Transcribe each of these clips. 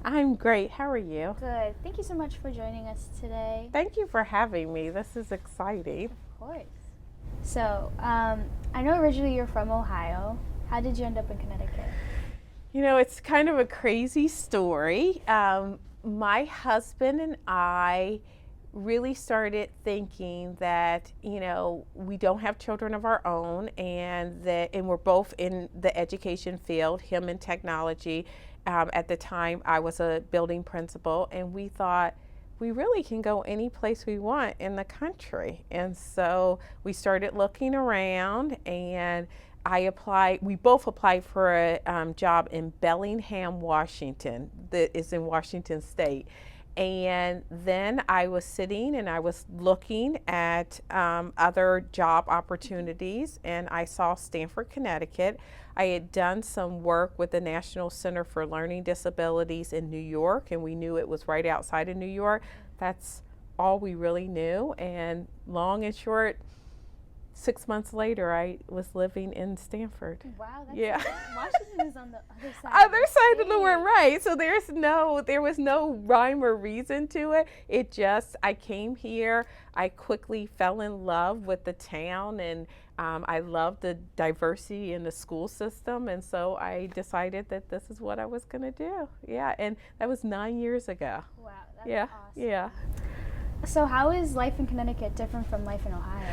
I'm great. How are you? Good. Thank you so much for joining us today. Thank you for having me. This is exciting. Of course. So, I know originally you're from Ohio. How did you end up in Connecticut? It's kind of a crazy story. My husband and I really started thinking that, we don't have children of our own and we're both in the education field, him in technology. At the time, I was a building principal, and we thought we really can go any place we want in the country. And so we started looking around, and we both applied for a job in Bellingham, Washington, that is in Washington State. And then I was sitting and I was looking at other job opportunities, and I saw Stamford, Connecticut. I had done some work with the National Center for Learning Disabilities in New York, and we knew it was right outside of New York. That's all we really knew. And long and short, 6 months later, I was living in Stamford. Wow, that's Yeah. Washington is on the other side. Other side of the world, right? So there was no rhyme or reason to it. I came here. I quickly fell in love with the town, and I loved the diversity in the school system, and so I decided that this is what I was going to do. Yeah, and that was 9 years ago. Wow, that's Yeah, awesome. yeah. So, how is life in Connecticut different from life in Ohio?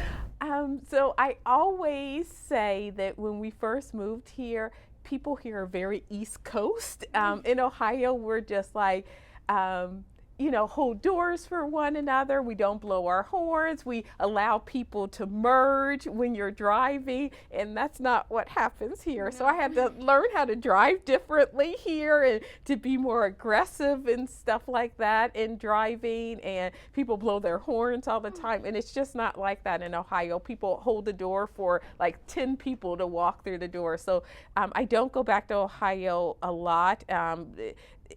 So I always say that when we first moved here, people here are very East Coast. In Ohio, we're just like, hold doors for one another. We don't blow our horns. We allow people to merge when you're driving, and that's not what happens here. So I had to learn how to drive differently here and to be more aggressive and stuff like that in driving, and people blow their horns all the time, and it's just not like that in Ohio. People hold the door for like 10 people to walk through the door. So I don't go back to Ohio a lot.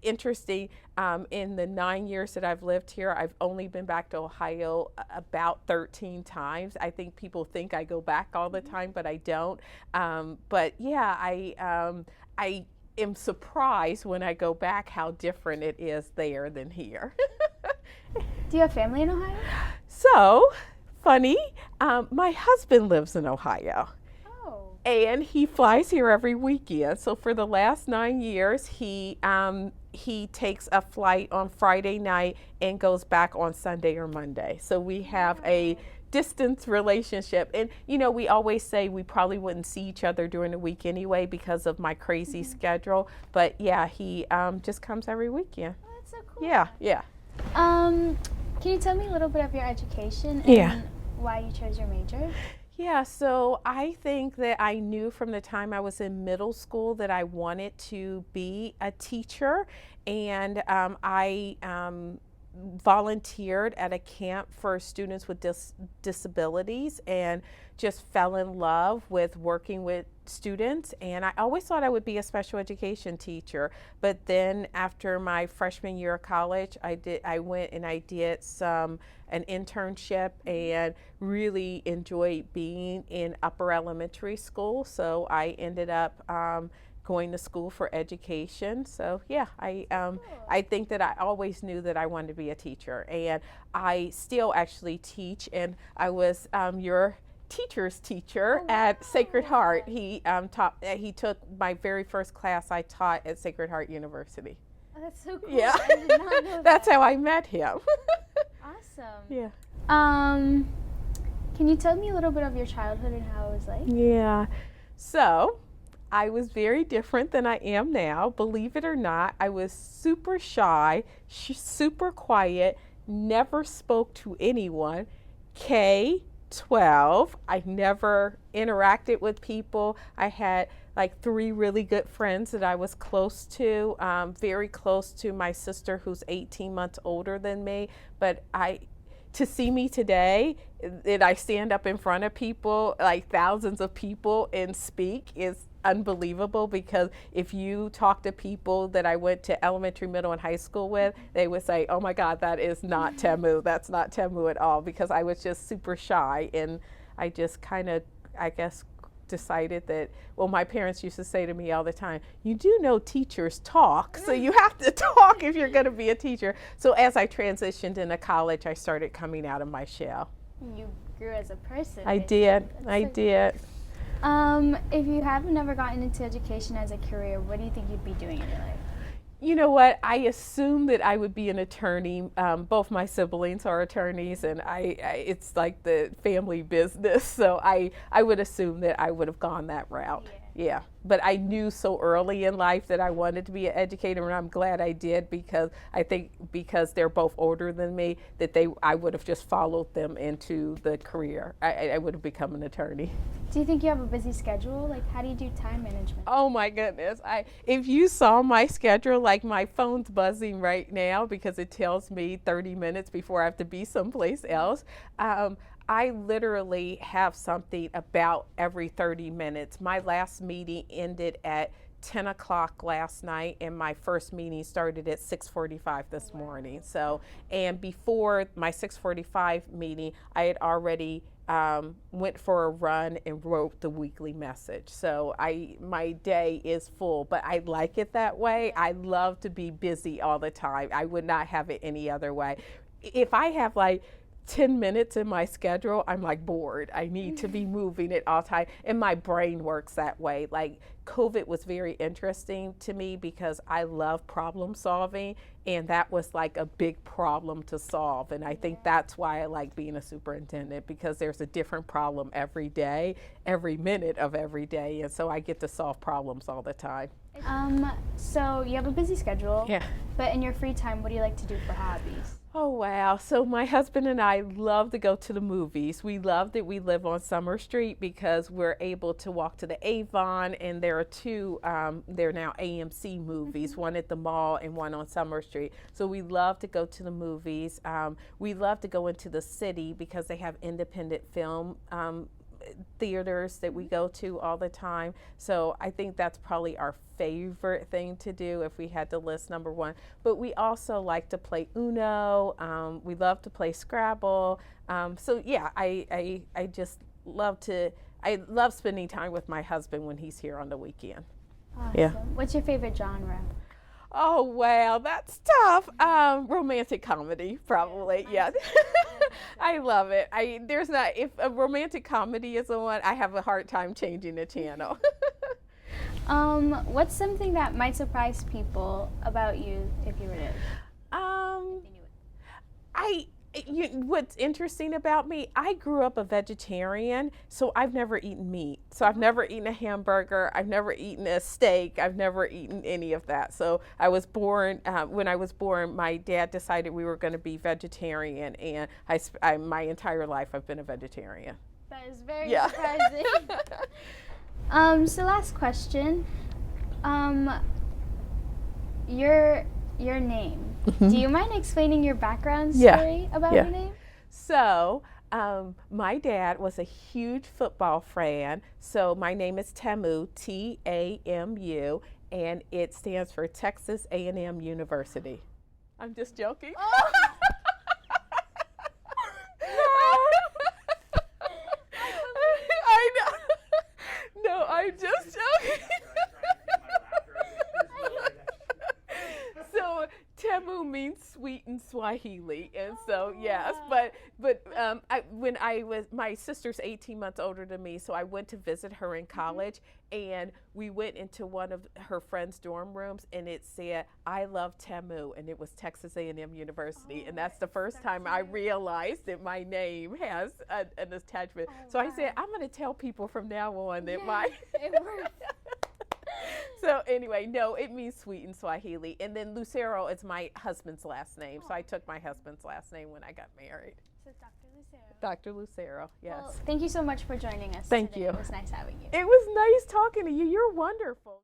Interesting, in the 9 years that I've lived here, I've only been back to Ohio about 13 times. I think people think I go back all the time, but I don't. But yeah, I am surprised when I go back how different it is there than here. Do you have family in Ohio? So, funny, my husband lives in Ohio. And he flies here every weekend. So for the last 9 years, he takes a flight on Friday night and goes back on Sunday or Monday. So we have a distance relationship. And, we always say we probably wouldn't see each other during the week anyway because of my crazy schedule. But yeah, he just comes every weekend. Oh, that's so cool. Yeah, yeah. Can you tell me a little bit of your education and why you chose your major? Yeah, so I think that I knew from the time I was in middle school that I wanted to be a teacher, and I volunteered at a camp for students with disabilities and just fell in love with working with students. And I always thought I would be a special education teacher, but then after my freshman year of college, I went and I did an internship and really enjoyed being in upper elementary school. So I ended up going to school for education. So yeah, I think that I always knew that I wanted to be a teacher, and I still actually teach. And I was your teacher's teacher at Sacred Heart. He took my very first class I taught at Sacred Heart University. Oh, that's so cool. Yeah, I did not know that's that. how I met him. Awesome. Yeah. Can you tell me a little bit of your childhood and how it was like? Yeah. So I was very different than I am now. Believe it or not, I was super shy, super quiet, never spoke to anyone. K-12, I never interacted with people. I had like 3 really good friends that I was close to, very close to my sister who's 18 months older than me. But to see me today, that I stand up in front of people, like thousands of people, and speak is unbelievable, because if you talk to people that I went to elementary, middle, and high school with, they would say, oh my God, that is not Tamu. That's not Tamu at all, because I was just super shy, and I just kind of, I guess, decided that, well, my parents used to say to me all the time, you do know teachers talk, so you have to talk if you're going to be a teacher. So as I transitioned into college, I started coming out of my shell. You grew as a person. I did. If you have never gotten into education as a career, what do you think you'd be doing in your life? You know what? I assumed that I would be an attorney. Both my siblings are attorneys, and it's like the family business. So I would assume that I would have gone that route. Yeah. But I knew so early in life that I wanted to be an educator, and I'm glad I did, because I think because they're both older than me, that I would have just followed them into the career. I would have become an attorney. Do you think you have a busy schedule? Like, how do you do time management? Oh my goodness. If you saw my schedule, like my phone's buzzing right now because it tells me 30 minutes before I have to be someplace else. I literally have something about every 30 minutes. My last meeting ended at 10 o'clock last night, and my first meeting started at 6:45 this morning. So, and before my 6:45 meeting, I had already went for a run and wrote the weekly message. So my day is full, but I like it that way. I love to be busy all the time. I would not have it any other way. If I have like 10 minutes in my schedule, I'm like bored. I need to be moving at all time, and my brain works that way. Like COVID was very interesting to me because I love problem solving, and that was like a big problem to solve. And I think that's why I like being a superintendent, because there's a different problem every day, every minute of every day, and so I get to solve problems all the time. So you have a busy schedule. Yeah. But in your free time, what do you like to do for hobbies? Oh, wow. So my husband and I love to go to the movies. We love that we live on Summer Street because we're able to walk to the Avon, and there are two, they're now AMC movies, one at the mall and one on Summer Street. So we love to go to the movies. We love to go into the city because they have independent film theaters that we go to all the time. So I think that's probably our favorite thing to do if we had to list number one. But we also like to play Uno. We love to play Scrabble. So yeah, I just love I love spending time with my husband when he's here on the weekend. Awesome. Yeah. What's your favorite genre? Oh, wow, that's tough. Romantic comedy, probably. Yeah. I love it. There's not, if a romantic comedy is the one, I have a hard time changing the channel. What's something that might surprise people about you if you were to? What's interesting about me, I grew up a vegetarian, so I've never eaten meat. So I've never eaten a hamburger, I've never eaten a steak, I've never eaten any of that. So I was born, when I was born, my dad decided we were going to be vegetarian, and my entire life I've been a vegetarian. That is very surprising. So last question, your name. Do you mind explaining your background story about your name? So, my dad was a huge football fan, so my name is Tamu, T-A-M-U, and it stands for Texas A&M University. I'm just joking. Oh. I know. No, I'm just joking. So Tamu means sweet in Swahili, and so yes, but when my sister's 18 months older than me, so I went to visit her in college, and we went into one of her friends' dorm rooms, and it said, "I love Tamu," and it was Texas A&M University, and that's the first time I realized that my name has an attachment. So I said, I'm going to tell people from now on that it works. So anyway, no, it means sweet in Swahili. And then Lucero is my husband's last name. So I took my husband's last name when I got married. So Dr. Lucero. Dr. Lucero, yes. Well, thank you so much for joining us Thank today. you. It was nice having you. It was nice talking to you. You're wonderful.